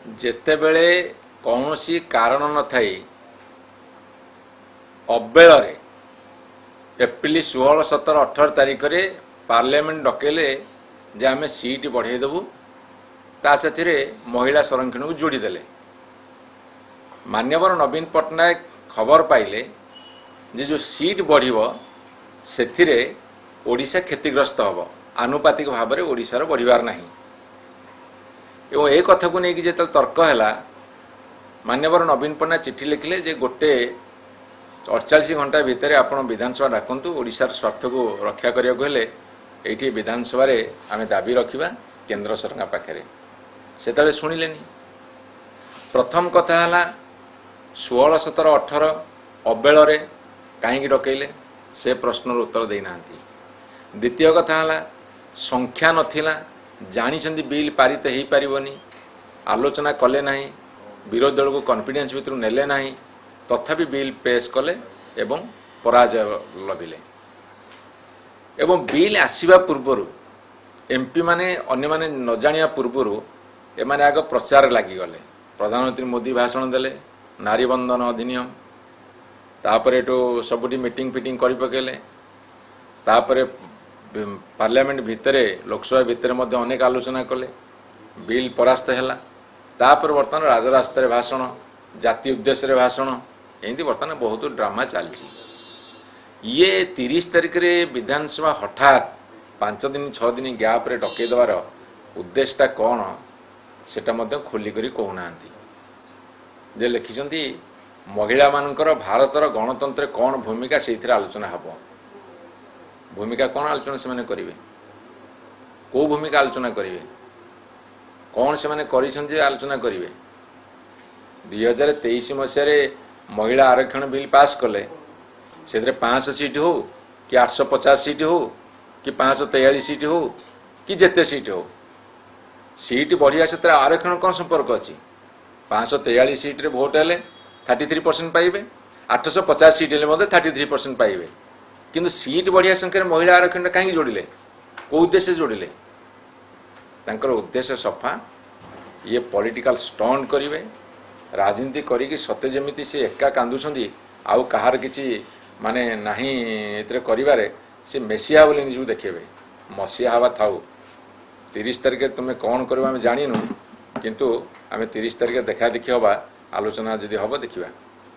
ଯେତେବେଳେ କୌଣସି କାରଣ ନଥାଇ ଅବେଳରେ ଏପ୍ରିଲ 16, 17, 18 ତାରିଖରେ ପାର୍ଲାମେଣ୍ଟ ଡକେଇଲେ ଯେ ଆମେ ସିଟ୍ ବଢ଼େଇ ଦେବୁ, ତା ସେଥିରେ ମହିଳା ସଂରକ୍ଷଣକୁ ଯୋଡ଼ିଦେଲେ। ମାନ୍ୟବର ନବୀନ ପଟ୍ଟନାୟକ ଖବର ପାଇଲେ ଯେ ଯେଉଁ ସିଟ୍ ବଢ଼ିବ ସେଥିରେ ଓଡ଼ିଶା କ୍ଷତିଗ୍ରସ୍ତ ହେବ, ଆନୁପାତିକ ଭାବରେ ଓଡ଼ିଶାର ବଢ଼ିବାର ନାହିଁ। ଏବଂ ଏ କଥାକୁ ନେଇକି ଯେତେବେଳେ ତର୍କ ହେଲା, ମାନ୍ୟବର ନବୀନ ପଟ୍ଟନାୟକ ଚିଠି ଲେଖିଲେ ଯେ ଗୋଟେ 48 ଘଣ୍ଟା ଭିତରେ ଆପଣ ବିଧାନସଭା ଡାକନ୍ତୁ, ଓଡ଼ିଶାର ସ୍ୱାର୍ଥକୁ ରକ୍ଷା କରିବାକୁ ହେଲେ ଏଇଠି ବିଧାନସଭାରେ ଆମେ ଦାବି ରଖିବା କେନ୍ଦ୍ର ସରକାର ପାଖରେ। ସେତେବେଳେ ଶୁଣିଲେନି। ପ୍ରଥମ କଥା ହେଲା 16, 17, 18 ଅବେଳରେ କାହିଁକି ଡକେଇଲେ, ସେ ପ୍ରଶ୍ନର ଉତ୍ତର ଦେଇନାହାନ୍ତି। ଦ୍ୱିତୀୟ କଥା ହେଲା ସଂଖ୍ୟା ନଥିଲା, ଜାଣିଛନ୍ତି ବିଲ୍ ପାରିତ ହୋଇପାରିବନି, ଆଲୋଚନା କଲେ ନାହିଁ, ବିରୋଧୀ ଦଳକୁ କନଫିଡେନ୍ସ ଭିତରୁ ନେଲେ ନାହିଁ, ତଥାପି ବିଲ୍ ପେଶ୍ କଲେ ଏବଂ ପରାଜୟ ଲଭିଲେ। ଏବଂ ବିଲ୍ ଆସିବା ପୂର୍ବରୁ ଏମ୍ପି ମାନେ ଅନ୍ୟମାନେ ନ ଜାଣିବା ପୂର୍ବରୁ ଏମାନେ ଆଗ ପ୍ରଚାର ଲାଗିଗଲେ। ପ୍ରଧାନମନ୍ତ୍ରୀ ମୋଦି ଭାଷଣ ଦେଲେ, ନାରୀ ବନ୍ଦନ ଅଧିନିୟମ, ତାପରେ ଏଠୁ ସବୁଠି ମିଟିଂ ଫିଟିଂ କରି ପକେଇଲେ। ତାପରେ ପାର୍ଲାମେଣ୍ଟ ଭିତରେ, ଲୋକସଭା ଭିତରେ ମଧ୍ୟ ଅନେକ ଆଲୋଚନା କଲେ, ବିଲ୍ ପରାସ୍ତ ହେଲା। ତାପରେ ବର୍ତ୍ତମାନ ରାଜରାସ୍ତାରେ ଭାଷଣ, ଜାତି ଉଦ୍ଦେଶ୍ୟରେ ଭାଷଣ, ଏମିତି ବର୍ତ୍ତମାନ ବହୁତ ଡ୍ରାମା ଚାଲିଛି। ଇଏ 30 ତାରିଖରେ ବିଧାନସଭା ହଠାତ୍ 5 ଦିନ 6 ଦିନ ଗ୍ୟାପ୍ରେ ଡକେଇ ଦେବାର ଉଦ୍ଦେଶ୍ୟଟା କ'ଣ, ସେଟା ମଧ୍ୟ ଖୋଲିକରି କହୁନାହାନ୍ତି। ଯେ ଲେଖିଛନ୍ତି ମହିଳାମାନଙ୍କର ଭାରତର ଗଣତନ୍ତ୍ରରେ କ'ଣ ଭୂମିକା, ସେଇଥିରେ ଆଲୋଚନା ହେବ। ଭୂମିକା କ'ଣ ଆଲୋଚନା ସେମାନେ କରିବେ? କେଉଁ ଭୂମିକା ଆଲୋଚନା କରିବେ? କ'ଣ ସେମାନେ କରିଛନ୍ତି ଯେ ଆଲୋଚନା କରିବେ? 2023 ମସିହାରେ ମହିଳା ଆରକ୍ଷଣ ବିଲ୍ ପାସ୍ କଲେ, ସେଥିରେ 500 ସିଟ୍ ହେଉ କି 850 ସିଟ୍ ହେଉ କି 543 ସିଟ୍ ହେଉ କି ଯେତେ ସିଟ୍ ହେଉ, ସିଟ୍ ବଢ଼ିବା ସେଥିରେ ଆରକ୍ଷଣ କ'ଣ ସମ୍ପର୍କ ଅଛି? 543 ସିଟ୍ରେ ଭୋଟ୍ ହେଲେ 33% ପାଇବେ, 850 ସିଟ୍ ହେଲେ ମଧ୍ୟ 33% ପାଇବେ। କିନ୍ତୁ ସିଟ୍ ବଢ଼ିବା ସଂଖ୍ୟାରେ ମହିଳା ଆରକ୍ଷଣଟା କାହିଁକି ଯୋଡ଼ିଲେ? କେଉଁ ଉଦ୍ଦେଶ୍ୟ ଯୋଡ଼ିଲେ? ତାଙ୍କର ଉଦ୍ଦେଶ୍ୟ ସଫା, ଇଏ ପଲିଟିକାଲ ଷ୍ଟଣ୍ଟ କରିବେ, ରାଜନୀତି କରିକି ସତେ ଯେମିତି ସେ ଏକା କାନ୍ଦୁଛନ୍ତି, ଆଉ କାହାର କିଛି ମାନେ ନାହିଁ ଏଥିରେ କରିବାରେ, ସେ ମେସିଆ ବୋଲି ନିଜକୁ ଦେଖେଇବେ। ମସିହା ହେବା ଥାଉ, 30 ତାରିଖରେ ତୁମେ କ'ଣ କରିବ ଆମେ ଜାଣିନୁ, କିନ୍ତୁ ଆମେ 30 ତାରିଖରେ ଦେଖା ଦେଖି ହେବା, ଆଲୋଚନା ଯଦି ହେବ ଦେଖିବା।